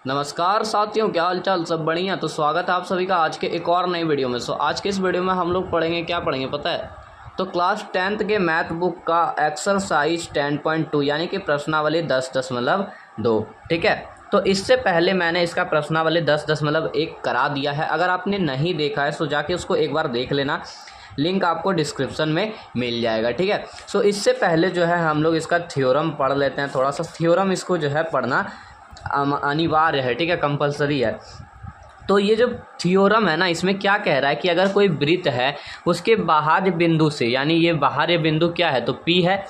नमस्कार साथियों, क्या हाल चाल, सब बढ़िया। तो स्वागत है आप सभी का आज के एक और नई वीडियो में। आज के इस वीडियो में हम लोग पढ़ेंगे, क्या पढ़ेंगे पता है? तो क्लास 10th के मैथ बुक का एक्सरसाइज 10.2 यानी कि प्रश्नावली 10.2। ठीक है, तो इससे पहले मैंने इसका प्रश्नावली 10.1 करा दिया है। अगर आपने नहीं देखा है तो जाके उसको एक बार देख लेना, लिंक आपको डिस्क्रिप्शन में मिल जाएगा। ठीक है, सो इससे पहले जो है हम लोग इसका थ्योरम पढ़ लेते हैं। थोड़ा सा थ्योरम इसको जो है पढ़ना अनिवार्य है। ठीक है, कंपलसरी है। तो ये जो थ्योरम है ना, इसमें क्या कह रहा है कि अगर कोई वृत्त है उसके बाहर बिंदु से, यानी ये बाहर बिंदु क्या है तो P है।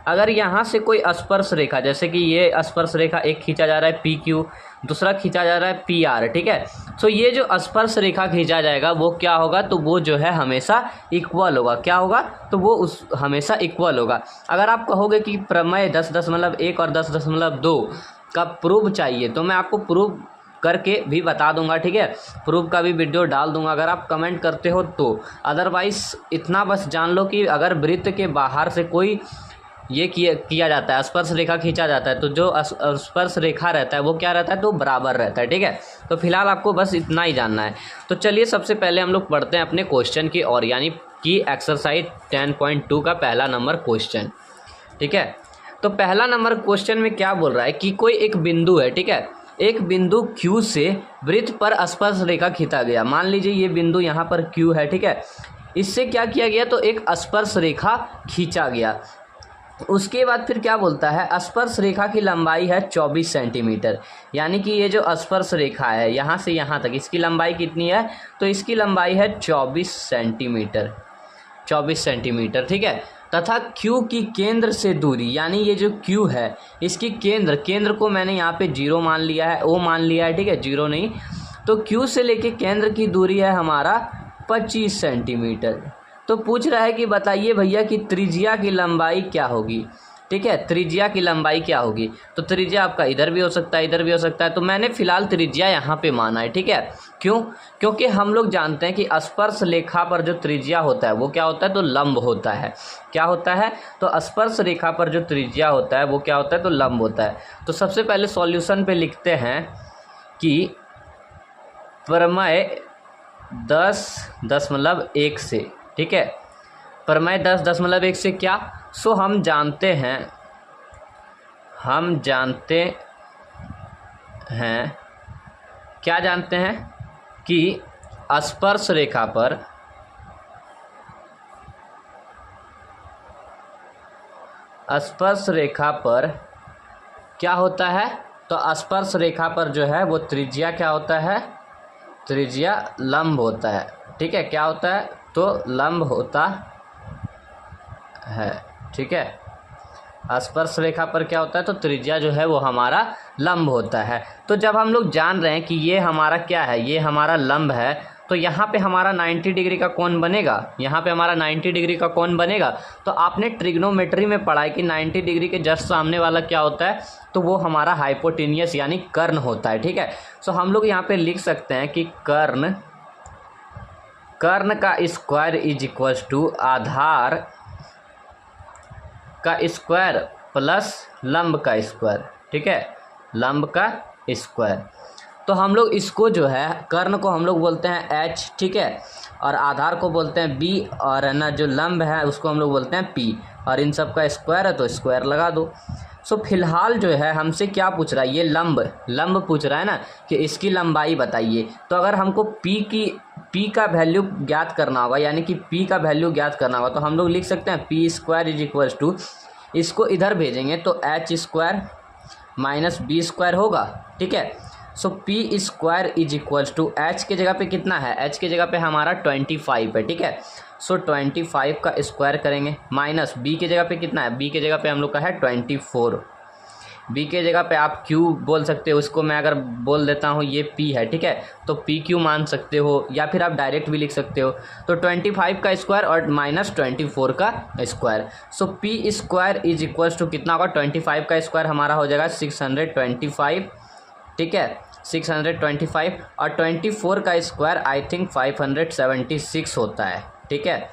अगर यहाँ से कोई स्पर्श रेखा, जैसे कि ये स्पर्श रेखा एक खींचा जा रहा है PQ, दूसरा खींचा जा रहा है PR। ठीक है, तो ये जो स्पर्श रेखा खींचा जाएगा वो क्या होगा, तो वो जो है हमेशा इक्वल होगा। क्या होगा, तो वो हमेशा इक्वल होगा। अगर आप कहोगे कि प्रमेय 10.1 और 10.2 का प्रूफ चाहिए तो मैं आपको प्रूफ करके भी बता दूंगा। ठीक है, प्रूफ का भी वीडियो डाल दूंगा अगर आप कमेंट करते हो तो। अदरवाइज इतना बस जान लो कि अगर वृत्त के बाहर से कोई ये किया जाता है, स्पर्श रेखा खींचा जाता है, तो जो स्पर्श रेखा रहता है वो क्या रहता है, तो बराबर रहता है। ठीक है, तो फिलहाल आपको बस इतना ही जानना है। तो चलिए सबसे पहले हम लोग पढ़ते हैं अपने क्वेश्चन की ओर, यानी कि एक्सरसाइज 10.2 का पहला नंबर क्वेश्चन। ठीक है, तो पहला नंबर क्वेश्चन में क्या बोल रहा है कि कोई एक बिंदु है। ठीक है, एक बिंदु Q से वृत्त पर स्पर्श रेखा खींचा गया। मान लीजिए ये बिंदु यहाँ पर Q है। ठीक है, इससे क्या किया गया, तो एक स्पर्श रेखा खींचा गया। उसके बाद फिर क्या बोलता है, स्पर्श रेखा की लंबाई है 24 सेंटीमीटर। यानी कि ये जो स्पर्श रेखा है यहाँ से यहाँ तक, इसकी लंबाई कितनी है, तो इसकी लंबाई है 24 सेंटीमीटर। 24 सेंटीमीटर। ठीक है, तथा Q की केंद्र से दूरी, यानी ये जो Q है इसकी केंद्र को मैंने यहाँ पे 0 मान लिया है, O मान लिया है। ठीक है, 0 नहीं, तो Q से लेके केंद्र की दूरी है हमारा 25 सेंटीमीटर। तो पूछ रहा है कि बताइए भैया कि त्रिज्या की लंबाई क्या होगी। ठीक है, त्रिज्या की लंबाई क्या होगी, तो त्रिज्या आपका इधर भी हो सकता है, इधर भी हो सकता है। तो मैंने फिलहाल त्रिज्या यहाँ पे माना है। ठीक है, क्यों? क्योंकि हम लोग जानते हैं कि स्पर्श रेखा पर जो त्रिज्या होता है वो क्या होता है, तो लंब होता है। क्या होता है, तो स्पर्श रेखा पर जो त्रिज्या होता है वो क्या होता है, तो लंब होता है। तो सबसे पहले सॉल्यूशन पे लिखते हैं कि प्रमेय 10.1 से, ठीक है, प्रमेय 10.1 से क्या, सो हम जानते हैं क्या जानते हैं कि स्पर्श रेखा पर क्या होता है, तो स्पर्श रेखा पर जो है वो त्रिज्या क्या होता है, त्रिज्या लंब होता है। ठीक है, क्या होता है, तो लंब होता है। ठीक है, स्पर्श रेखा पर क्या होता है, तो त्रिज्या जो है वो हमारा लंब होता है। तो जब हम लोग जान रहे हैं कि ये हमारा क्या है, ये हमारा लंब है, तो यहाँ पे हमारा 90 डिग्री का कोण बनेगा। यहाँ पे हमारा 90 डिग्री का कोण बनेगा। तो आपने ट्रिग्नोमेट्री में पढ़ा है कि 90 डिग्री के जस्ट सामने वाला क्या होता है, तो वो हमारा हाइपोटेनियस यानी कर्ण होता है। ठीक है, सो हम लोग यहाँ पे लिख सकते हैं कि कर्ण का स्क्वायर इज इक्वल्स टू आधार का स्क्वायर प्लस लंब का स्क्वायर। ठीक है, लंब का स्क्वायर। तो हम लोग इसको जो है, कर्ण को हम लोग बोलते हैं H। ठीक है, और आधार को बोलते हैं B, और ना जो लंब है उसको हम लोग बोलते हैं P, और इन सब का स्क्वायर है तो स्क्वायर लगा दो। सो फिलहाल जो है हमसे क्या पूछ रहा है, ये लंब पूछ रहा है ना, कि इसकी लंबाई बताइए। तो अगर हमको P का वैल्यू ज्ञात करना होगा, यानी कि P का वैल्यू ज्ञात करना होगा, तो हम लोग लिख सकते हैं P square is equals to, इसको इधर भेजेंगे तो H square minus B square होगा। ठीक है, so P square is equals to, H के जगह पे कितना है, H के जगह पे हमारा 25 है। ठीक है, सो 25 का स्क्वायर करेंगे, माइनस B के जगह पे कितना है, B के जगह पे हम लोग का है 24। B के जगह पे आप Q बोल सकते हो, उसको मैं अगर बोल देता हूँ ये P है। ठीक है, तो PQ मान सकते हो, या फिर आप डायरेक्ट भी लिख सकते हो। तो 25 का स्क्वायर और माइनस 24 का square, so P square is equals to कितना होगा, 25 का स्क्वायर हमारा हो जाएगा 625। ठीक है, 625, और 24 का स्क्वायर आई थिंक 576 होता है। ठीक है,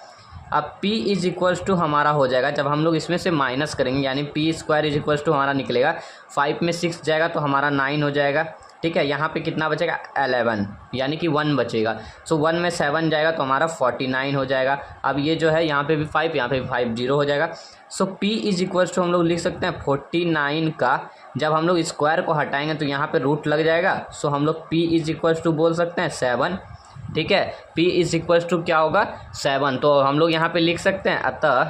अब P इज इक्वल्स टू हमारा हो जाएगा, जब हम लोग इसमें से माइनस करेंगे, यानी P square is equals to हमारा निकलेगा 5 में 6 जाएगा तो हमारा 9 हो जाएगा। ठीक है। यहाँ पे कितना बचेगा 11 यानी कि 1 बचेगा। सो 1 में 7 जाएगा तो हमारा 49 हो जाएगा। अब ये जो है यहाँ पे भी 5, यहाँ पे भी 5, 0 हो जाएगा। सो P इज इक्वल टू हम लोग लिख सकते हैं 49 का जब हम लोग स्क्वायर को हटाएंगे तो यहाँ पे रूट लग जाएगा। सो हम लोग P इज इक्वल टू बोल सकते हैं 7, ठीक है। P इज इक्वल टू क्या होगा 7, तो हम लोग यहाँ पे लिख सकते हैं अतः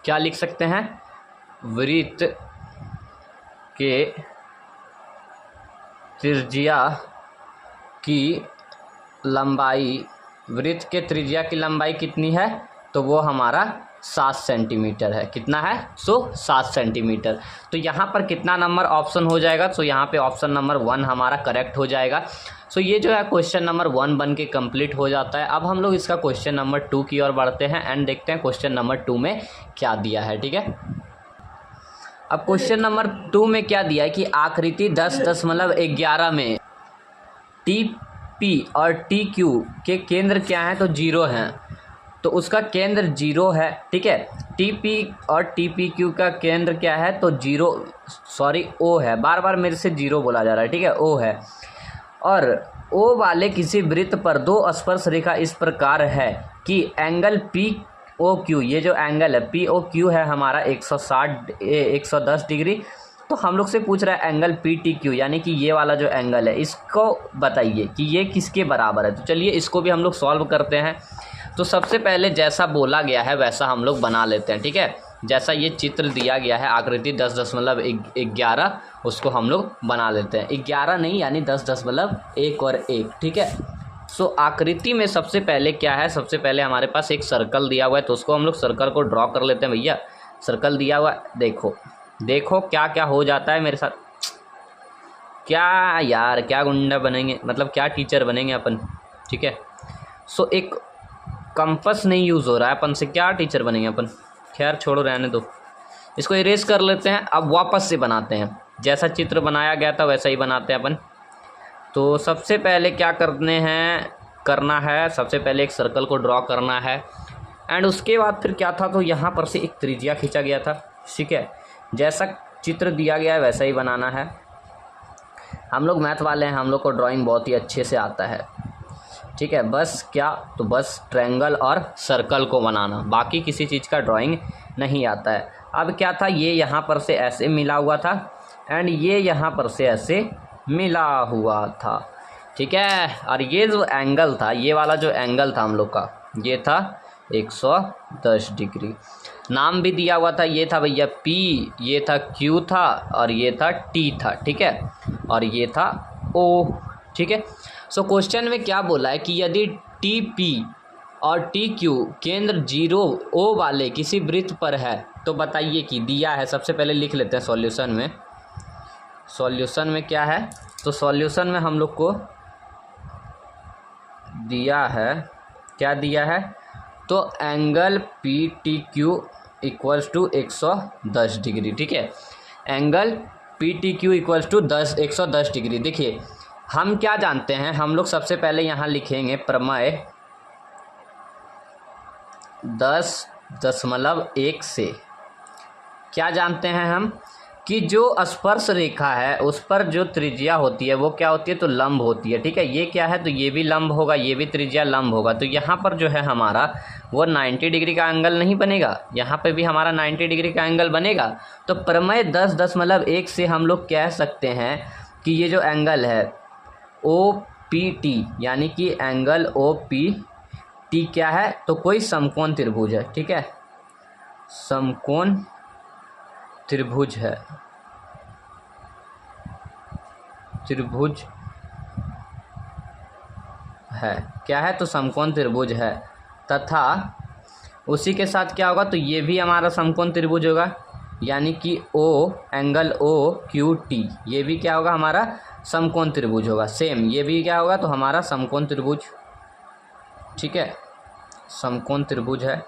क्या लिख सकते हैं, वृत्त के त्रिज्या की लंबाई, वृत्त के त्रिज्या की लंबाई कितनी है, तो वो हमारा 7 सेंटीमीटर है। कितना है? 7 सेंटीमीटर। तो यहाँ पर कितना नंबर ऑप्शन हो जाएगा, तो यहाँ पे ऑप्शन नंबर 1 हमारा करेक्ट हो जाएगा। सो ये जो है क्वेश्चन नंबर 1 बन के कंप्लीट हो जाता है। अब हम लोग इसका क्वेश्चन नंबर 2 की ओर बढ़ते हैं एंड देखते हैं क्वेश्चन नंबर 2 में क्या दिया है, ठीक है। अब क्वेश्चन नंबर 2 में क्या दिया है कि आकृति 10.11 में TP और TQ के केंद्र क्या हैं, तो 0 हैं, तो उसका केंद्र 0 है, ठीक है। TP और TPQ का केंद्र क्या है, तो O है, बार बार मेरे से 0 बोला जा रहा है, ठीक है, O है। और O वाले किसी वृत्त पर 2 स्पर्श रेखा इस प्रकार है कि एंगल POQ, ये जो एंगल है POQ है हमारा 110 डिग्री। तो हम लोग से पूछ रहा है एंगल PTQ यानी कि ये वाला जो एंगल है इसको बताइए कि ये किसके बराबर है। तो चलिए इसको भी हम लोग सॉल्व करते हैं। तो सबसे पहले जैसा बोला गया है वैसा हम लोग बना लेते हैं, ठीक है। जैसा ये चित्र दिया गया है आकृति 10.11 उसको हम लोग बना लेते हैं। 11 नहीं यानी 10.1 और 1, ठीक है। सो आकृति में सबसे पहले क्या है, सबसे पहले हमारे पास एक सर्कल दिया हुआ है, तो उसको हम लोग सर्कल को ड्रॉ कर लेते हैं। भैया सर्कल दिया हुआ है, देखो क्या क्या हो जाता है मेरे साथ। क्या यार, क्या गुंडा बनेंगे, मतलब क्या टीचर बनेंगे अपन, ठीक है। सो एक कंपास नहीं यूज़ हो रहा है अपन से, क्या टीचर बनेंगे अपन। खैर छोड़ो, रहने दो, इसको इरेज कर लेते हैं। अब वापस से बनाते हैं, जैसा चित्र बनाया गया था वैसा ही बनाते हैं अपन। तो सबसे पहले क्या करना है, सबसे पहले एक सर्कल को ड्रॉ करना है एंड उसके बाद फिर क्या था, तो यहाँ पर से एक त्रिज्या खींचा गया था, ठीक है। जैसा चित्र दिया गया है वैसा ही बनाना है। हम लोग मैथ वाले हैं, हम लोग को ड्राइंग बहुत ही अच्छे से आता है, ठीक है। बस ट्रायंगल और सर्कल को बनाना, बाकी किसी चीज़ का ड्राइंग नहीं आता है। अब क्या था, ये यहाँ पर से ऐसे मिला हुआ था एंड ये यहाँ पर से ऐसे मिला हुआ था, ठीक है। और ये जो एंगल था, ये वाला जो एंगल था हम लोग का, ये था 110 डिग्री। नाम भी दिया हुआ था, ये था भैया P, ये था Q था और ये था T था, ठीक है, और ये था O, ठीक है। सो क्वेश्चन में क्या बोला है कि यदि TP और TQ केंद्र 0 O वाले किसी वृत्त पर है तो बताइए कि दिया है। सबसे पहले लिख लेते हैं सॉल्यूशन में क्या है, तो सॉल्यूशन में हम लोग को दिया है, क्या दिया है, तो angle PTQ equals to 110 degree, ठीक है। Angle PTQ equals to 110 degree. देखिए हम क्या जानते हैं, हम लोग सबसे पहले यहाँ लिखेंगे प्रमेय 10.1 से क्या जानते हैं हम कि जो स्पर्श रेखा है उस पर जो त्रिज्या होती है वो क्या होती है, तो लंब होती है, ठीक है। ये क्या है, तो ये भी लंब होगा, ये भी त्रिज्या लंब होगा। तो यहाँ पर जो है हमारा वो 90 डिग्री का एंगल नहीं बनेगा, यहाँ पे भी हमारा 90 डिग्री का एंगल बनेगा। तो प्रमेय 10.1 से हम लोग कह सकते हैं कि ये जो एंगल है OPT यानी कि एंगल OPT क्या है, तो कोई समकोण त्रिभुज है, ठीक है, समकोण त्रिभुज है, क्या है, तो समकोण त्रिभुज है। तथा उसी के साथ क्या होगा, तो ये भी हमारा समकोण त्रिभुज होगा यानी कि एंगल OQT ये भी क्या होगा, हमारा समकोण त्रिभुज होगा। सेम ये भी क्या होगा, तो हमारा समकोण त्रिभुज, ठीक है, समकोण त्रिभुज है।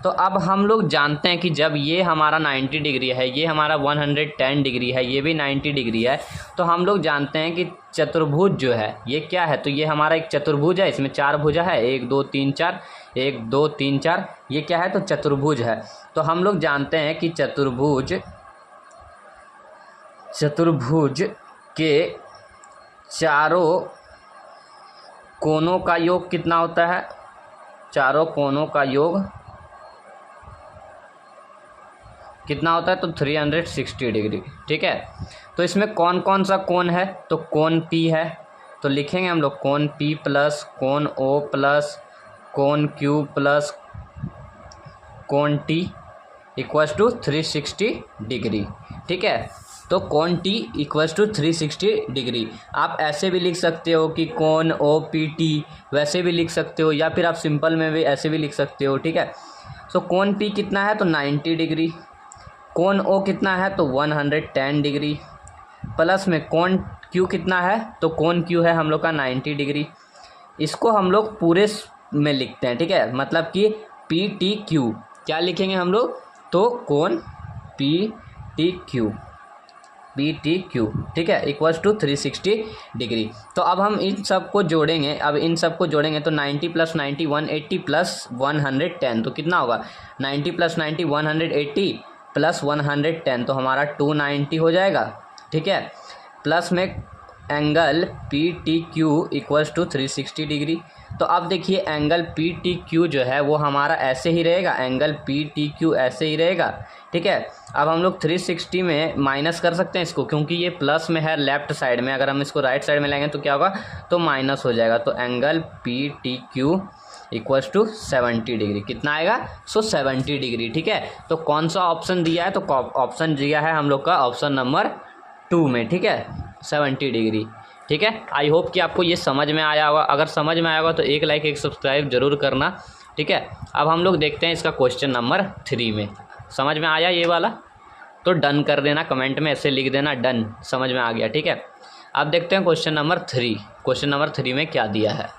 तो अब हम लोग जानते हैं कि जब ये हमारा 90 डिग्री है, ये हमारा 110 डिग्री है, ये भी 90 डिग्री है, तो हम लोग जानते हैं कि चतुर्भुज जो है ये क्या है, तो ये हमारा एक चतुर्भुज है, इसमें 4 भुजा है, 1 2 3 4, 1 2 3 4, ये क्या है, तो चतुर्भुज है। तो हम लोग जानते हैं कि चतुर्भुज चतुर्भुज के चारों कोनों का योग कितना होता है? चारों कोनों का योग कितना होता है? तो 360 डिग्री। ठीक है, तो इसमें कौन कौन सा कोण है? तो कोण P है, तो लिखेंगे हम लोग कोण P प्लस कोण O प्लस कोण Q प्लस कोण T इक्वल्स टू 360 डिग्री। ठीक है, तो कोण T इक्वल्स टू 360 डिग्री। आप ऐसे भी लिख सकते हो कि कोण OPT, वैसे भी लिख सकते हो, या फिर आप सिंपल में भी ऐसे भी लिख सकते हो। ठीक है, सो कोण P कितना है? तो 90 डिग्री। कोण O कितना है? तो 110 डिग्री। प्लस में कोण Q कितना है? तो कोण Q है हम लोग का 90 डिग्री। इसको हम लोग पूरे में लिखते हैं। ठीक है, मतलब कि PTQ क्या लिखेंगे हम लोग? तो कोण PTQ ठीक है, इक्वल्स टू 360 डिग्री। तो अब हम इन सब को जोड़ेंगे, तो 90 प्लस 90 180 प्लस 110, तो कितना होगा? 90 प्लस 90 180 प्लस 110, तो हमारा 290 हो जाएगा। ठीक है, प्लस में angle PTQ equals to 360 degree. तो अब देखिए एंगल PTQ जो है वो हमारा ऐसे ही रहेगा, एंगल PTQ ऐसे ही रहेगा। ठीक है, अब हम लोग 360 में माइनस कर सकते हैं इसको, क्योंकि ये प्लस में है लेफ्ट साइड में, अगर हम इसको राइट साइड में लेंगे तो क्या होगा? तो माइनस हो जाएगा। तो angle PTQ equals to 70 degree. कितना आएगा? 70 डिग्री। ठीक है, तो कौन सा ऑप्शन दिया है? तो ऑप्शन दिया है हम लोग का ऑप्शन नंबर 2 में। ठीक है, 70 डिग्री। ठीक है, आई होप कि आपको ये समझ में आया होगा। अगर समझ में आया होगा तो एक लाइक एक सब्सक्राइब जरूर करना। ठीक है, अब हम लोग देखते हैं इसका क्वेश्चन नंबर 3 में। समझ में आया ये वाला? तो डन कर देना, कमेंट में ऐसे लिख देना डन, समझ में आ गया। ठीक है, अब देखते हैं क्वेश्चन नंबर 3। क्वेश्चन नंबर 3 में क्या दिया है?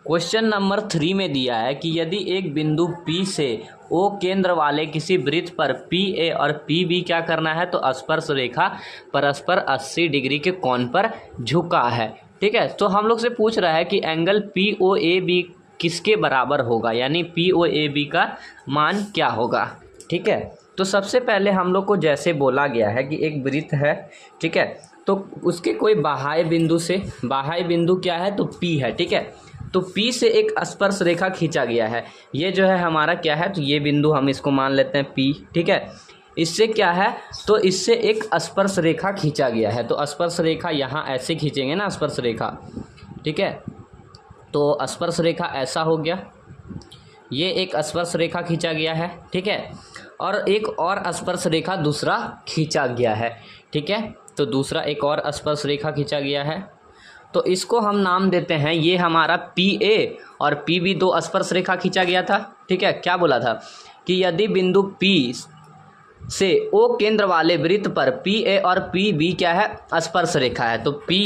क्वेश्चन नंबर 3 में दिया है कि यदि एक बिंदु P से O केंद्र वाले किसी वृत्त पर PA और PB क्या करना है? तो स्पर्श रेखा परस्पर 80 डिग्री के कोण पर झुका है। ठीक है, तो हम लोग से पूछ रहा है कि एंगल POAB किसके बराबर होगा, यानी POAB का मान क्या होगा। ठीक है, तो सबसे पहले हम लोग को जैसे बोला गया है कि एक वृत्त है। ठीक है, तो उसके कोई बाह्य बिंदु से, बाह्य बिंदु क्या है? तो P है। ठीक है, तो P से एक स्पर्श रेखा खींचा गया है। ये जो है हमारा क्या है? तो ये बिंदु हम इसको मान लेते हैं P। ठीक है, इससे क्या है? तो इससे एक स्पर्श रेखा खींचा गया है। तो स्पर्श रेखा यहाँ ऐसे खींचेंगे ना, स्पर्श रेखा। ठीक है, तो स्पर्श रेखा ऐसा हो गया, ये एक स्पर्श रेखा खींचा गया है। ठीक है, और एक और स्पर्श रेखा दूसरा खींचा गया है। ठीक है, तो दूसरा एक और स्पर्श रेखा खींचा गया है, तो इसको हम नाम देते हैं, ये हमारा PA और PB दो स्पर्श रेखा खींचा गया था। ठीक है, क्या बोला था कि यदि बिंदु P से O केंद्र वाले वृत्त पर PA और PB क्या है? स्पर्श रेखा है। तो P,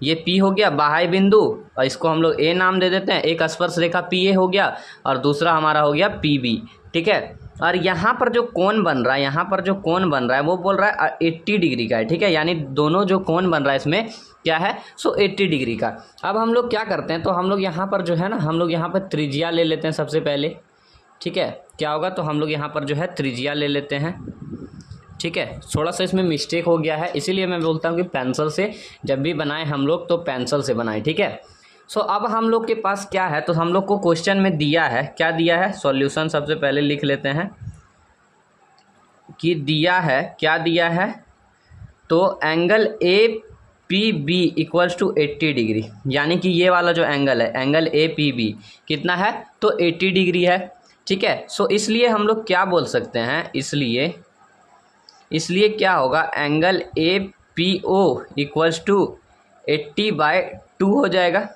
ये P हो गया बाह्य बिंदु, और इसको हम लोग A नाम दे देते हैं। एक स्पर्श रेखा PA हो गया और दूसरा हमारा हो गया PB। ठीक है, और यहाँ पर जो कोण बन रहा है, यहाँ पर जो कोण बन रहा है वो बोल रहा है 80 डिग्री का है। ठीक है, यानी दोनों जो कोण बन रहा है इसमें क्या है? सो 80 डिग्री का। अब हम लोग क्या करते हैं? तो हम लोग यहाँ पर जो है ना, हम लोग यहाँ पर त्रिज्या ले लेते हैं सबसे पहले। ठीक है, क्या होगा? तो हम लोग यहाँ पर जो है त्रिज्या ले लेते हैं। ठीक है, थोड़ा सा इसमें मिस्टेक हो गया है, इसीलिए मैं बोलता हूँ कि पेंसिल से जब भी बनाएं हम लोग तो पेंसिल से बनाएं। ठीक है, सो अब हम लोग के पास क्या है? तो हम लोग को क्वेश्चन में दिया है, क्या दिया है? सॉल्यूशन सबसे पहले लिख लेते हैं कि दिया है, क्या दिया है? तो angle APB equals to 80 degree, यानी कि ये वाला जो एंगल है, एंगल APB कितना है? तो 80 डिग्री है। ठीक है, सो इसलिए हम लोग क्या बोल सकते हैं? इसलिए क्या होगा? एंगल APO इक्वल्स टू 80/2 हो जाएगा,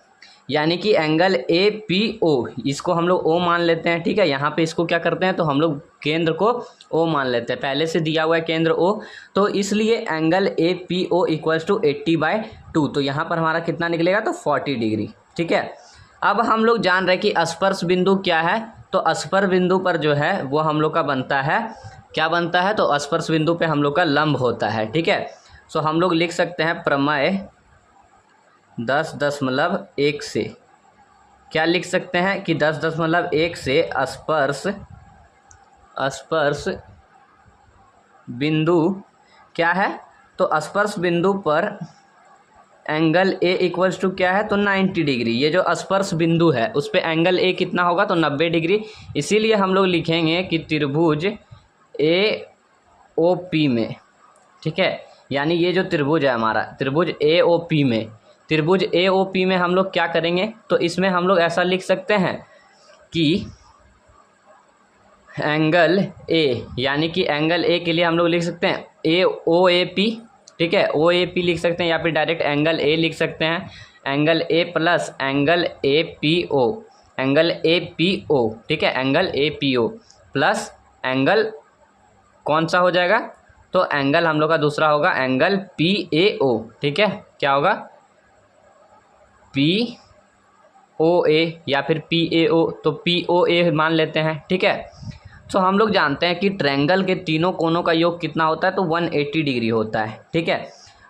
यानी कि एंगल APO, इसको हम लोग O मान लेते हैं। ठीक है, यहाँ पे इसको क्या करते हैं? तो हम लोग केंद्र को O मान लेते हैं, पहले से दिया हुआ है केंद्र O, तो इसलिए एंगल APO इक्वल्स टू 80/2। तो यहाँ पर हमारा कितना निकलेगा? तो 40 डिग्री। ठीक है, अब हम लोग जान रहे हैं कि स्पर्श बिंदु क्या है? तो स्पर्श बिंदु पर जो है वो हम लोग का बनता है, क्या बनता है? तो स्पर्श बिंदु पे हम लोग का लंब होता है। ठीक है, सो हम लोग लिख सकते हैं प्रमेय 10.1 से, क्या लिख सकते हैं कि 10.1 से स्पर्श बिंदु क्या है, तो स्पर्श बिंदु पर एंगल ए इक्वल्स टू क्या है, तो 90 डिग्री। ये जो स्पर्श बिंदु है उस पर एंगल ए कितना होगा, तो 90 डिग्री। इसीलिए हम लोग लिखेंगे कि त्रिभुज ए ओ पी में, ठीक है, यानी ये जो त्रिभुज है हमारा, त्रिभुज ए ओ पी में, त्रिभुज ए ओ पी में हम लोग क्या करेंगे, तो इसमें हम लोग ऐसा लिख सकते हैं कि एंगल ए, यानी कि एंगल ए के लिए हम लोग लिख सकते हैं ए ओ ए पी, ठीक है, ओ ए पी लिख सकते हैं, या फिर डायरेक्ट एंगल ए लिख सकते हैं, angle A plus angle A P O, angle A P O, ठीक है, angle A P O plus angle कौन सा हो जाएगा, तो एंगल हम लोग का दूसरा होगा एंगल पी ए ओ, ठीक है, क्या होगा, पी ओ ए या फिर पी ए ओ, तो पी ओ ए मान लेते हैं, ठीक है। तो हम लोग जानते हैं कि ट्रायंगल के तीनों कोनों का योग कितना होता है, तो 180 डिग्री होता है, ठीक है।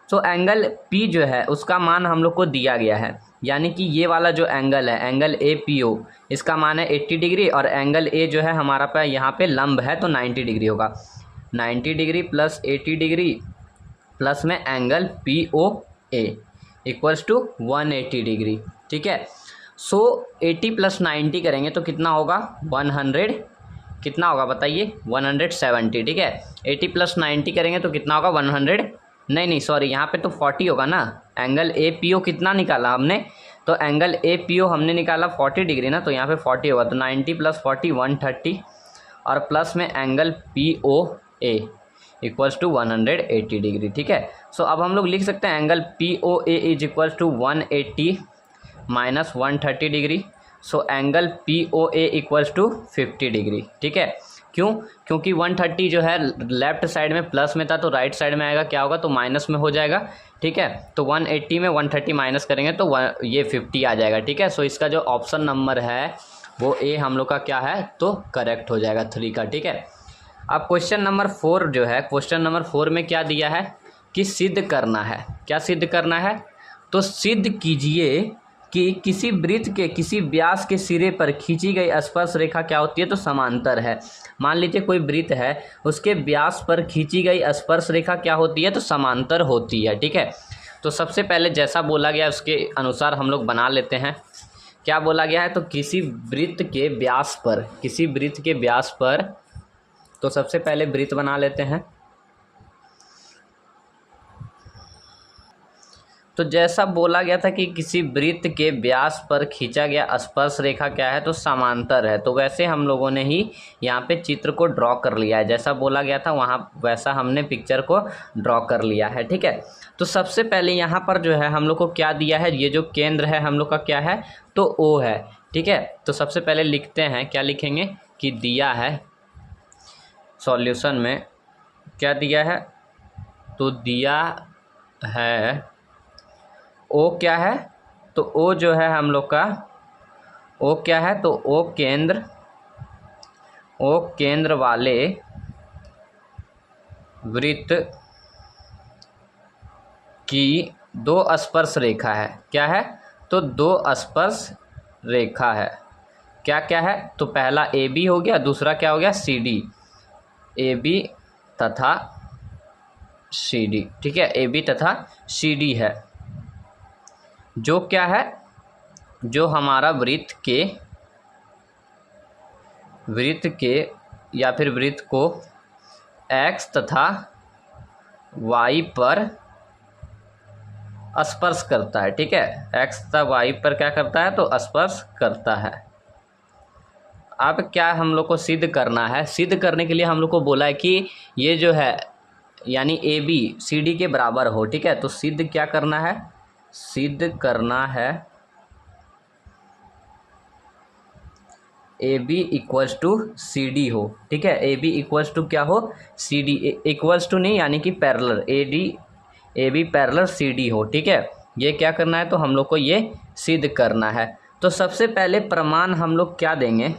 तो एंगल P जो है उसका मान हम लोग को दिया गया है, यानी कि ये वाला जो एंगल है एंगल ए पी ओ, इसका मान है 80 डिग्री, और एंगल ए जो है हमारा पे यहाँ पे लंब है तो 90 डिग्री होगा। 90 डिग्री प्लस 80 डिग्री प्लस में angle P O A equals to 180 degree, ठीक है। सो 80 प्लस 90 करेंगे तो कितना होगा, 100, कितना होगा बताइए, 170, ठीक है। 80 प्लस 90 करेंगे तो कितना होगा, 100, नहीं सॉरी, यहाँ पे तो 40 होगा ना। एंगल ए पी ओ कितना निकाला हमने, तो एंगल ए पी ओ हमने निकाला 40 डिग्री ना, तो यहाँ पे 40 होगा, तो 90 प्लस 40 130, और प्लस में angle P O A equals to 180 degree, ठीक है। सो अब हम लोग लिख सकते हैं angle P O A is equals to 180 minus 130 degree. So angle P O A equals to 50 degree, ठीक है। क्यों, क्योंकि 130 जो है लेफ्ट साइड में प्लस में था, तो राइट साइड में आएगा क्या होगा, तो माइनस में हो जाएगा, ठीक है। तो 180 में 130 माइनस करेंगे तो ये 50 आ जाएगा, ठीक है। सो इसका जो ऑप्शन नंबर है वो ए हम लोग का क्या है, तो करेक्ट हो जाएगा 3 का, ठीक है। अब क्वेश्चन नंबर 4 जो है, क्वेश्चन नंबर 4 में क्या दिया है कि सिद्ध करना है। क्या सिद्ध करना है, तो सिद्ध कीजिए कि किसी वृत्त के किसी व्यास के सिरे पर खींची गई स्पर्श रेखा क्या होती है, तो समांतर है। मान लीजिए कोई वृत्त है, उसके व्यास पर खींची गई स्पर्श रेखा क्या होती है, तो समांतर होती है, ठीक है। तो सबसे पहले जैसा बोला गया उसके अनुसार हम लोग बना लेते हैं। क्या बोला गया है, तो किसी वृत्त के व्यास पर, किसी वृत्त के व्यास पर, तो सबसे पहले वृत्त बना लेते हैं। तो जैसा बोला गया था कि किसी वृत्त के व्यास पर खींचा गया स्पर्श रेखा क्या है, तो समांतर है। तो वैसे हम लोगों ने ही यहाँ पे चित्र को ड्रॉ कर लिया है, जैसा बोला गया था वहाँ वैसा हमने पिक्चर को ड्रॉ कर लिया है, ठीक है। तो सबसे पहले यहाँ पर जो है हम लोग को क्या दिया है, ये जो केंद्र है हम लोग का क्या है, तो ओ है, ठीक है। तो सबसे पहले लिखते हैं, क्या लिखेंगे कि दिया है सॉल्यूशन में, क्या दिया है, तो दिया है ओ, क्या है, तो ओ जो है हम लोग का, ओ क्या है, तो ओ केंद्र वाले वृत्त की 2 स्पर्श रेखा है। क्या है, तो 2 स्पर्श रेखा है। क्या क्या है, तो पहला ए बी हो गया, दूसरा क्या हो गया, सी डी, ए बी तथा सी डी, ठीक है, ए बी तथा सी डी है, जो क्या है, जो हमारा वृत्त के या फिर वृत्त को x तथा y पर स्पर्श करता है, ठीक है। x तथा y पर क्या करता है, तो स्पर्श करता है। अब क्या हम लोग को सिद्ध करना है, सिद्ध करने के लिए हम लोग को बोला है कि ये जो है यानी ए बी सी डी के बराबर हो, ठीक है। तो सिद्ध क्या करना है, सिद्ध करना है A B equals to C D हो, ठीक है। ए बी इक्वल्स टू क्या हो, सी डी, इक्वल्स टू नहीं यानी कि parallel, A B parallel C D हो, ठीक है। ये क्या करना है, तो हम लोग को ये सिद्ध करना है। तो सबसे पहले प्रमाण हम लोग क्या देंगे,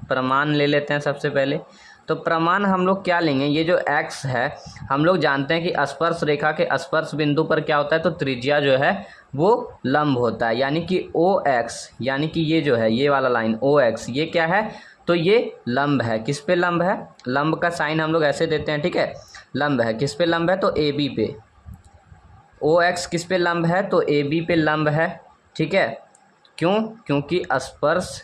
प्रमाण ले लेते हैं सबसे पहले। तो प्रमाण हम लोग क्या लेंगे, ये जो x है हम लोग जानते हैं कि स्पर्श रेखा के स्पर्श बिंदु पर क्या होता है, तो त्रिज्या जो है वो लंब होता है, यानी कि OX, यानी कि ये जो है ये वाला लाइन OX, ये क्या है, तो ये लंब है। किस पे लंब है, लंब का साइन हम लोग ऐसे देते हैं, ठीक है। लंब है। किस पे लंब है? तो ए बी पे। ओ एक्स किस पे लंब है? तो ए बी पे लंब है। ठीक है, क्यों? क्योंकि स्पर्श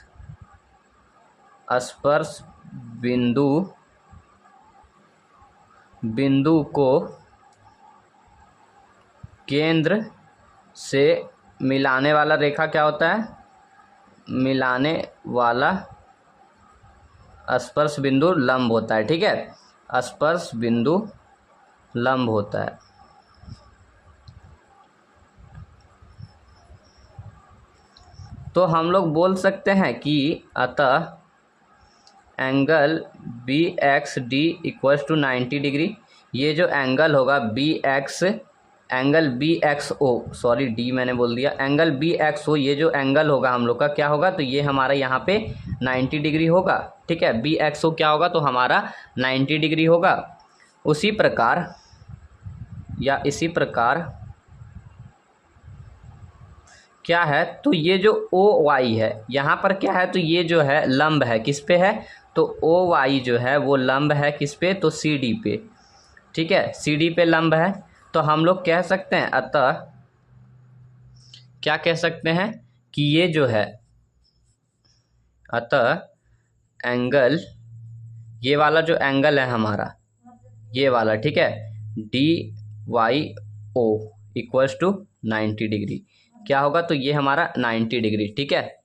बिंदु को केंद्र से मिलाने वाला रेखा क्या होता है? मिलाने वाला स्पर्श बिंदु लंब होता है। ठीक है, स्पर्श बिंदु लंब होता है। तो हम लोग बोल सकते हैं कि अतः angle B X D equals to 90 degree. ये जो एंगल होगा angle B X O, sorry D मैंने बोल दिया, एंगल बी एक्स ओ, ये जो एंगल होगा हम लोग का क्या होगा? तो ये हमारा यहाँ पे 90 डिग्री होगा। ठीक है, बी एक्स ओ क्या होगा? तो हमारा 90 डिग्री होगा। इसी प्रकार क्या है? तो ये जो ओ वाई है यहाँ पर क्या है? तो ये जो है लंब है। किस पे है? तो ओ वाई जो है वो लंब है किस पे? तो सी डी पे। ठीक है, सी डी पे लंब है। तो हम लोग कह सकते हैं, अतः क्या कह सकते हैं कि ये जो है, अतः एंगल, ये वाला जो एंगल है हमारा, ये वाला, ठीक है, D Y O equals to 90 degree क्या होगा? तो ये हमारा 90 डिग्री। ठीक है,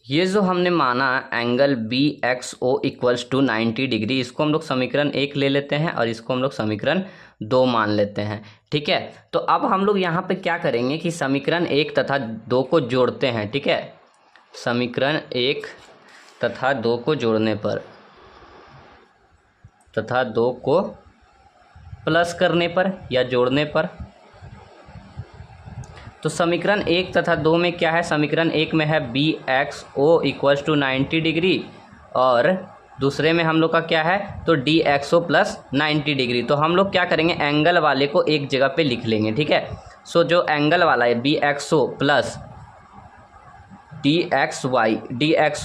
ये जो हमने माना angle B X O equals to 90 degree, इसको हम लोग समीकरण 1 ले लेते हैं और इसको हम लोग समीकरण 2 मान लेते हैं। ठीक है, तो अब हम लोग यहाँ पे क्या करेंगे कि समीकरण 1 तथा 2 को जोड़ते हैं। ठीक है, समीकरण 1 तथा 2 को जोड़ने पर तथा 2 को प्लस करने पर या जोड़ने पर, तो समीकरण 1 तथा 2 में क्या है? समीकरण 1 में है B X O equals to 90 degree और दूसरे में हम लोग का क्या है? तो D X O plus 90 degree. तो हम लोग क्या करेंगे? एंगल वाले को एक जगह पे लिख लेंगे। ठीक है, सो जो एंगल वाला है B X O plus D X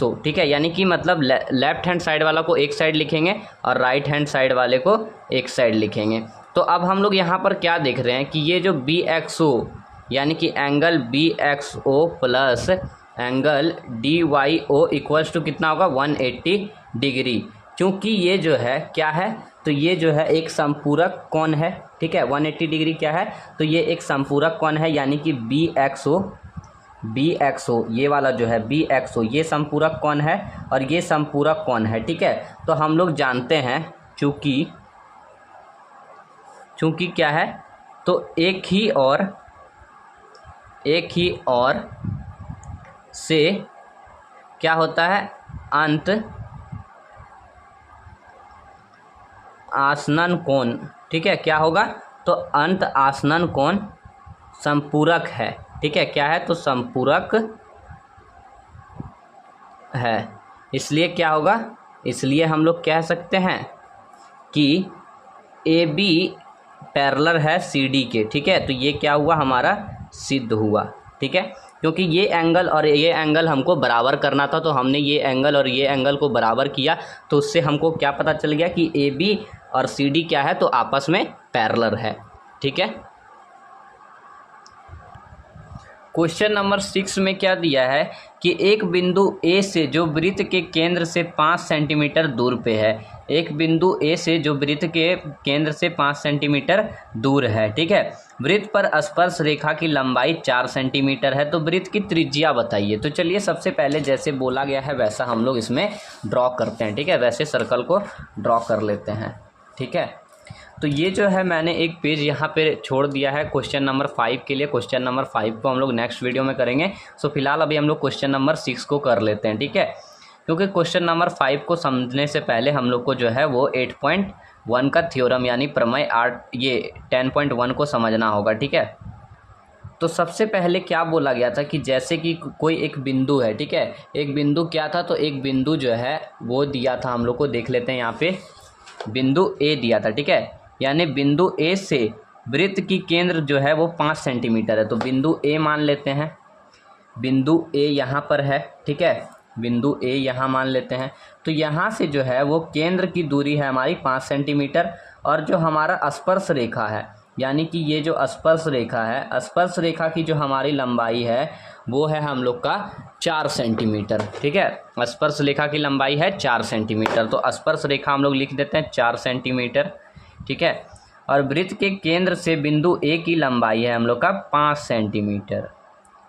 O, ठीक है, यानी कि मतलब लेफ्ट हैंड साइड वाला को एक साइड लिखेंगे और राइट हैंड साइड वाले को एक साइड लिखेंगे। तो अब हम लोग यहाँ पर क्या देख रहे हैं कि ये जो बी एक्स ओ यानी कि angle B X O plus angle D Y O equals to कितना होगा? 180 डिग्री। क्योंकि ये जो है क्या है? तो ये जो है एक संपूरक कोण है। ठीक है, 180 डिग्री क्या है? तो ये एक संपूरक कोण है, यानी कि बी एक्स ओ ये वाला जो है बी एक्स ओ ये संपूरक कोण है और ये संपूरक कोण है। ठीक है, तो हम लोग जानते हैं चूंकि क्या है? तो एक ही और से क्या होता है? अंत आसनन कोण। ठीक है, क्या होगा? तो अंत आसनन कोण संपूरक है। ठीक है, क्या है? तो संपूरक है। इसलिए क्या होगा? इसलिए हम लोग कह सकते हैं कि ए बी पैरेलल है सी डी के। ठीक है, तो ये क्या हुआ? हमारा सिद्ध हुआ। ठीक है, क्योंकि ये एंगल और ये एंगल हमको बराबर करना था, तो हमने ये एंगल और ये एंगल को बराबर किया, तो उससे हमको क्या पता चल गया कि ए बी और सी डी क्या है? तो आपस में पैरेलल है। ठीक है, क्वेश्चन नंबर 6 में क्या दिया है कि एक बिंदु ए से जो वृत्त के केंद्र से 5 सेंटीमीटर दूर पे है। एक बिंदु ए से जो वृत्त के केंद्र से 5 सेंटीमीटर दूर है। ठीक है, वृत्त पर स्पर्श रेखा की लंबाई 4 सेंटीमीटर है, तो वृत्त की त्रिज्या बताइए। तो चलिए सबसे पहले जैसे बोला गया है वैसा हम लोग इसमें ड्रॉ करते हैं। ठीक है, वैसे सर्कल को ड्रॉ कर लेते हैं। ठीक है, तो ये जो है मैंने एक पेज यहाँ पे छोड़ दिया है क्वेश्चन नंबर 5 के लिए। क्वेश्चन नंबर 5 को हम लोग नेक्स्ट वीडियो में करेंगे। सो फिलहाल अभी हम लोग क्वेश्चन नंबर 6 को कर लेते हैं। ठीक है, क्योंकि क्वेश्चन नंबर 5 को समझने से पहले हम लोग को जो है वो 8.1 का थ्योरम यानी प्रमेय 10.1 को समझना होगा। ठीक है, तो सबसे पहले क्या बोला गया था कि जैसे कि कोई एक बिंदु है। ठीक है, एक बिंदु क्या था? तो एक बिंदु जो है वो दिया था हम लोग को, देख लेते हैं यहाँ पे बिंदु ए दिया था। ठीक है, यानी बिंदु ए से वृत्त की केंद्र जो है वो 5 सेंटीमीटर है, तो बिंदु ए मान लेते हैं। बिंदु ए यहाँ पर है। ठीक है, बिंदु ए यहाँ मान लेते हैं। तो यहाँ से जो है वो केंद्र की दूरी है हमारी 5 सेंटीमीटर और जो हमारा स्पर्श रेखा है, यानी कि ये जो स्पर्श रेखा है, स्पर्श रेखा की जो हमारी लंबाई है वो है हम लोग का 4 सेंटीमीटर। ठीक है, स्पर्श रेखा की लंबाई है 4 सेंटीमीटर, तो स्पर्श रेखा हम लोग लिख देते हैं 4 सेंटीमीटर। ठीक है, और वृत्त के केंद्र से बिंदु ए की लंबाई है हम लोग का 5 सेंटीमीटर।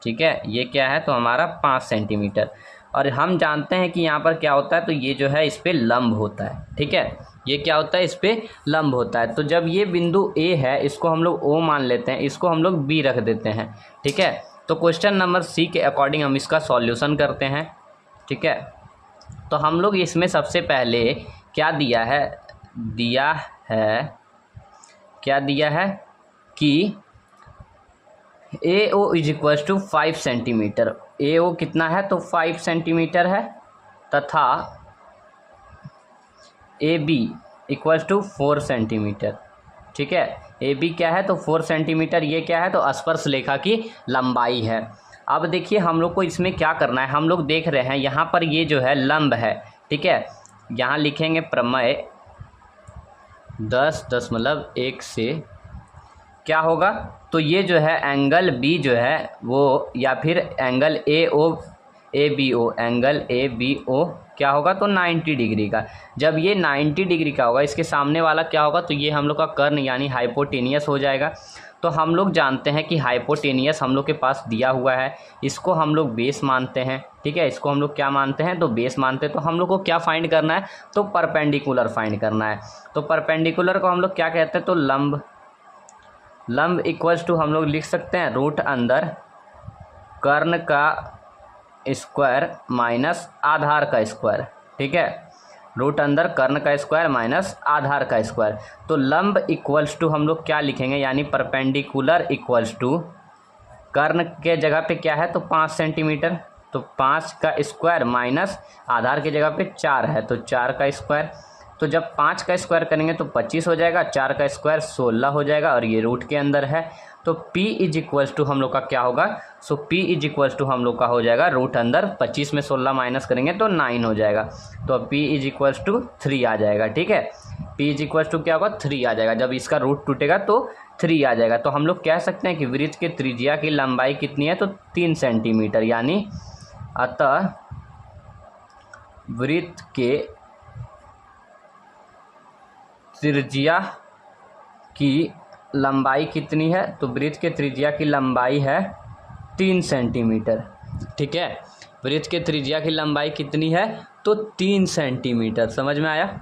ठीक है, ये क्या है तो हमारा 5 सेंटीमीटर। और हम जानते हैं कि यहाँ पर क्या होता है, तो ये जो है इस पर लंब होता है। ठीक है, ये क्या होता है, इस पे लंब होता है। तो जब ये बिंदु ए है, इसको हम लोग ओ मान लेते हैं, इसको हम लोग बी रख देते हैं। ठीक है, तो क्वेश्चन नंबर सी के अकॉर्डिंग हम इसका सॉल्यूशन करते हैं। ठीक है, तो हम लोग इसमें सबसे पहले क्या दिया है, क्या दिया है कि A O is equals to 5 centimetre. A O कितना है तो 5 सेंटीमीटर है, तथा A B equals to 4 centimetre. ठीक है, ए बी क्या है तो 4 सेंटीमीटर, ये क्या है तो स्पर्श रेखा की लंबाई है। अब देखिए हम लोग को इसमें क्या करना है, हम लोग देख रहे हैं यहाँ पर ये जो है लंब है। ठीक है, यहाँ लिखेंगे प्रमेय 10.1 से क्या होगा, तो ये जो है एंगल बी जो है वो, या फिर angle A B O, angle A B O क्या होगा तो 90 डिग्री का। जब ये 90 डिग्री का होगा, इसके सामने वाला क्या होगा तो ये हम लोग का कर्ण यानी हाइपोटेनियस हो जाएगा। तो हम लोग जानते हैं कि हाइपोटेनियस हम लोग के पास दिया हुआ है, इसको हम लोग बेस मानते हैं। ठीक है, इसको हम लोग क्या मानते हैं तो बेस मानते हैं। तो हम लोग को क्या फाइंड करना है तो परपेंडिकुलर फाइंड करना है। तो परपेंडिकुलर को हम लोग क्या कहते हैं तो लंब इक्वल्स टू हम लोग लिख सकते हैं रूट अंदर कर्ण का स्क्वायर माइनस आधार का स्क्वायर। ठीक है, रूट अंदर कर्ण का स्क्वायर माइनस आधार का स्क्वायर। तो लंब इक्वल्स टू हम लोग क्या लिखेंगे, यानी परपेंडिकुलर इक्वल्स टू कर्ण के जगह पे क्या है तो 5 सेंटीमीटर, तो 5 का स्क्वायर माइनस आधार की जगह पे 4 है तो 4 का स्क्वायर। तो जब 5 का स्क्वायर करेंगे तो 25 हो जाएगा, 4 का स्क्वायर 16 हो जाएगा, और ये रूट के अंदर है। तो P इज इक्वल्स टू हम लोग का क्या होगा, सो P इज इक्वल्स टू हम लोग का हो जाएगा रूट अंदर 25 में 16 माइनस करेंगे तो 9 हो जाएगा। तो P इज इक्वल्स टू 3 आ जाएगा। ठीक है, P इज इक्वल्स टू क्या होगा 3 आ जाएगा, जब इसका रूट टूटेगा तो 3 आ जाएगा। तो हम लोग कह सकते हैं कि वृत्त के त्रिज्या की लंबाई कितनी है तो 3 सेंटीमीटर, यानी अतः वृत्त के त्रिज्या की लंबाई कितनी है तो वृत्त के त्रिज्या की लंबाई है 3 सेंटीमीटर। ठीक है, वृत्त के त्रिज्या की लंबाई कितनी है तो 3 सेंटीमीटर। समझ में आया।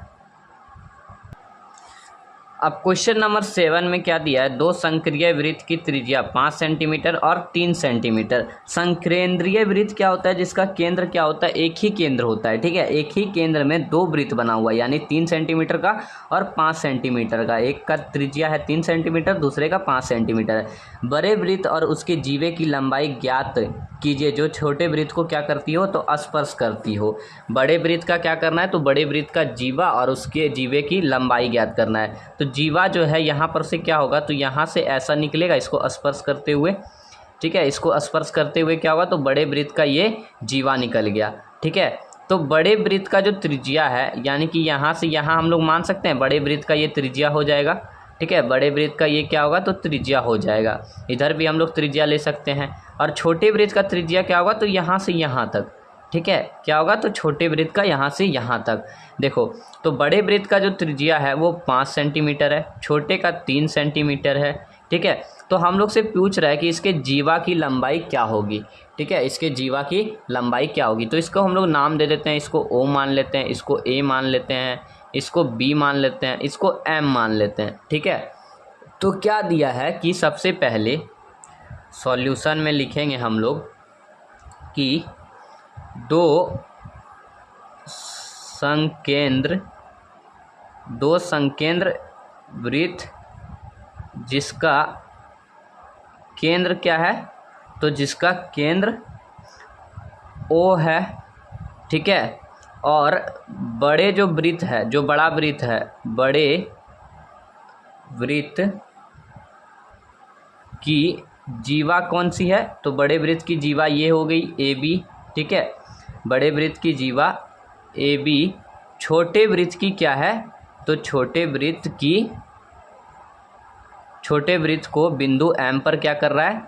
अब क्वेश्चन नंबर 7 में क्या दिया है, दो संक्रिय वृत्त की त्रिज्या 5 सेंटीमीटर और 3 सेंटीमीटर। संकेंद्रीय वृत्त क्या होता है, जिसका केंद्र क्या होता है, एक ही केंद्र होता है। ठीक है, एक ही केंद्र में दो वृत्त बना हुआ है, यानी 3 सेंटीमीटर का और 5 सेंटीमीटर का। एक का त्रिज्या है 3 सेंटीमीटर, दूसरे का 5 सेंटीमीटर है। बड़े वृत्त और उसके जीवे की लंबाई ज्ञात कीजिए जो छोटे वृत्त को क्या करती हो तो स्पर्श करती हो। बड़े वृत्त का क्या करना है तो बड़े वृत्त का जीवा और उसके जीवे की लंबाई ज्ञात करना है। तो जीवा जो है यहाँ पर से क्या होगा तो यहाँ से ऐसा निकलेगा इसको स्पर्श करते हुए। ठीक है, इसको स्पर्श करते हुए क्या होगा तो बड़े वृत्त का ये जीवा निकल गया। ठीक है, तो बड़े वृत्त का जो त्रिज्या है, यानी कि यहाँ से यहाँ हम लोग मान सकते हैं बड़े वृत्त का ये त्रिज्या हो जाएगा। ठीक है, बड़े वृत्त का ये क्या होगा तो त्रिज्या हो जाएगा। इधर भी हम लोग त्रिज्या ले सकते हैं। और छोटे वृत्त का त्रिज्या क्या होगा तो यहाँ से यहाँ तक। ठीक है, क्या होगा तो छोटे वृत्त का यहाँ से यहाँ तक। देखो, तो बड़े वृत्त का जो त्रिज्या है वो 5 सेंटीमीटर है, छोटे का 3 सेंटीमीटर है। ठीक है, तो हम लोग से पूछ रहा है कि इसके जीवा की लंबाई क्या होगी। ठीक है, इसके जीवा की लंबाई क्या होगी, तो इसको हम लोग नाम दे देते हैं। इसको O मान लेते हैं, इसको A मान लेते हैं, इसको B मान लेते हैं, इसको M मान लेते हैं। ठीक है, तो क्या दिया है कि सबसे पहले सॉल्यूशन में लिखेंगे हम लोग कि दो संकेंद्र वृत्त जिसका केंद्र क्या है तो जिसका केंद्र O है। ठीक है, और बड़े जो वृत्त है, जो बड़ा वृत्त है, बड़े वृत्त की जीवा कौन सी है तो बड़े वृत्त की जीवा ये हो गई AB। ठीक है, बड़े वृत्त की जीवा AB। छोटे वृत्त की क्या है तो छोटे वृत्त की छोटे वृत्त को बिंदु M पर क्या कर रहा है,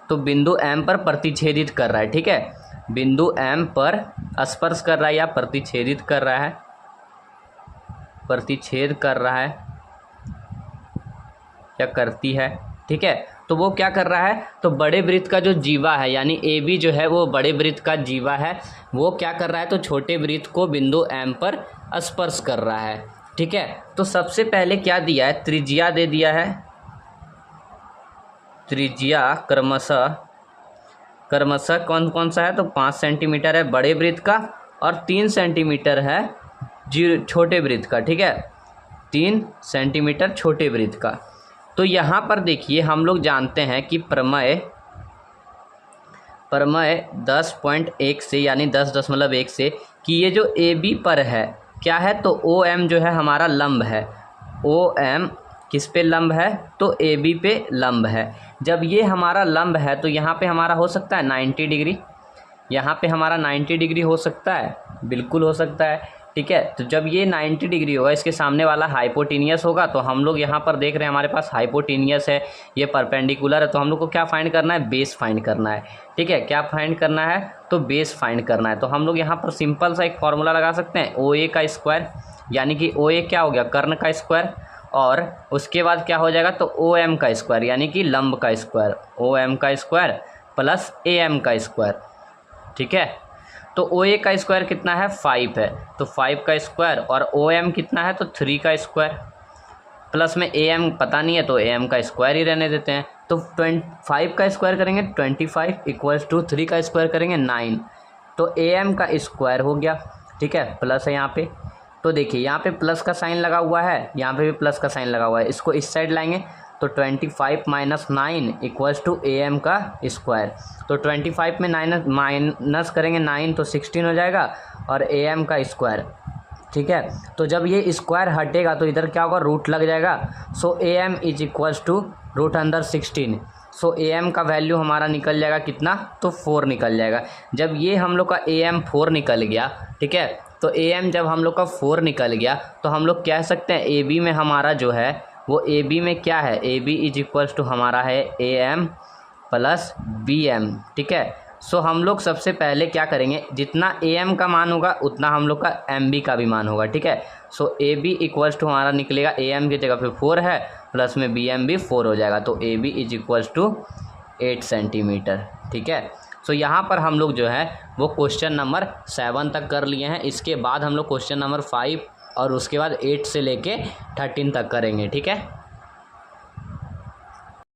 तो बिंदु M पर प्रतिच्छेदित कर रहा है। ठीक है, बिंदु M पर स्पर्श कर रहा है या प्रतिच्छेदित कर रहा है, प्रतिच्छेद कर रहा है या करती है। ठीक है, तो वो क्या कर रहा है, तो बड़े वृत्त का जो जीवा है यानी AB जो है वो बड़े वृत्त का जीवा है, वो क्या कर रहा है, तो छोटे वृत्त को बिंदु M पर स्पर्श कर रहा है। ठीक है, तो सबसे पहले क्या दिया है, त्रिज्या दे दिया है, त्रिज्या क्रमशः कौन कौन सा है, तो 5 सेंटीमीटर है बड़े वृत्त का और 3 सेंटीमीटर है छोटे वृत्त का। ठीक है, 3 सेंटीमीटर छोटे वृत्त का। तो यहाँ पर देखिए हम लोग जानते हैं कि प्रमेय 10.1 से यानी 10.1 से कि ये जो AB पर है क्या है, तो OM जो है हमारा लंब है, OM किस पे लंब है, तो AB पे लंब है। जब ये हमारा लंब है तो यहाँ पे हमारा हो सकता है 90 डिग्री, यहाँ पे हमारा 90 डिग्री हो सकता है, बिल्कुल हो सकता है। ठीक है, तो जब ये 90 डिग्री होगा, इसके सामने वाला हाइपोटेनियस होगा, तो हम लोग यहाँ पर देख रहे हैं हमारे पास हाइपोटेनियस है, ये परपेंडिकुलर है, तो हम लोग को क्या फाइंड करना है, बेस फाइंड करना है। ठीक है, क्या फाइंड करना है, तो बेस फाइंड करना है। तो हम लोग यहाँ पर सिंपल सा एक फॉर्मूला लगा सकते हैं, OA का स्क्वायर, यानी कि OA क्या हो गया, कर्ण का स्क्वायर, और उसके बाद क्या हो जाएगा, तो OM का स्क्वायर यानी कि लंब का स्क्वायर, OM का स्क्वायर प्लस AM का स्क्वायर। ठीक है, तो OA का स्क्वायर कितना है, 5 है, तो 5 का स्क्वायर, और OM कितना है, तो 3 का स्क्वायर, प्लस में AM पता नहीं है तो AM का स्क्वायर ही रहने देते हैं। तो 5 का स्क्वायर करेंगे 25 इक्वल्स टू 3 का स्क्वायर करेंगे 9, तो AM का स्क्वायर हो गया। ठीक है, प्लस है यहाँ पे, तो देखिए यहाँ पे प्लस का साइन लगा हुआ है, यहाँ पे भी प्लस का साइन लगा हुआ है, इसको इस साइड लाएंगे तो 25 माइनस 9 इक्वल्स टू AM का स्क्वायर। तो 25 में माइनस करेंगे 9 तो 16 हो जाएगा, और AM का स्क्वायर। ठीक है, तो जब ये स्क्वायर हटेगा तो इधर क्या होगा, रूट लग जाएगा। So AM is equals to root अंदर 16। सो AM का वैल्यू हमारा निकल जाएगा कितना, तो 4 निकल जाएगा। जब ये हम लोग का AM 4 निकल गया, ठीक है, तो AM जब हम लोग का 4 निकल गया तो हम लोग कह सकते हैं AB में हमारा जो है वो AB में क्या है, AB इज इक्वल्स टू हमारा है AM प्लस BM। ठीक है, सो हम लोग सबसे पहले क्या करेंगे, जितना AM का मान होगा उतना हम लोग का MB का भी मान होगा। ठीक है, सो AB इक्वल्स टू हमारा निकलेगा, AM की जगह पे 4 है, प्लस में BM भी 4 हो जाएगा, तो AB is equals to 8 centimetre. ठीक है, सो यहाँ पर हम लोग जो है वो क्वेश्चन नंबर 7 तक कर लिए हैं। इसके बाद हम लोग क्वेश्चन नंबर 5 और उसके बाद 8 से लेके 13 तक करेंगे। ठीक है।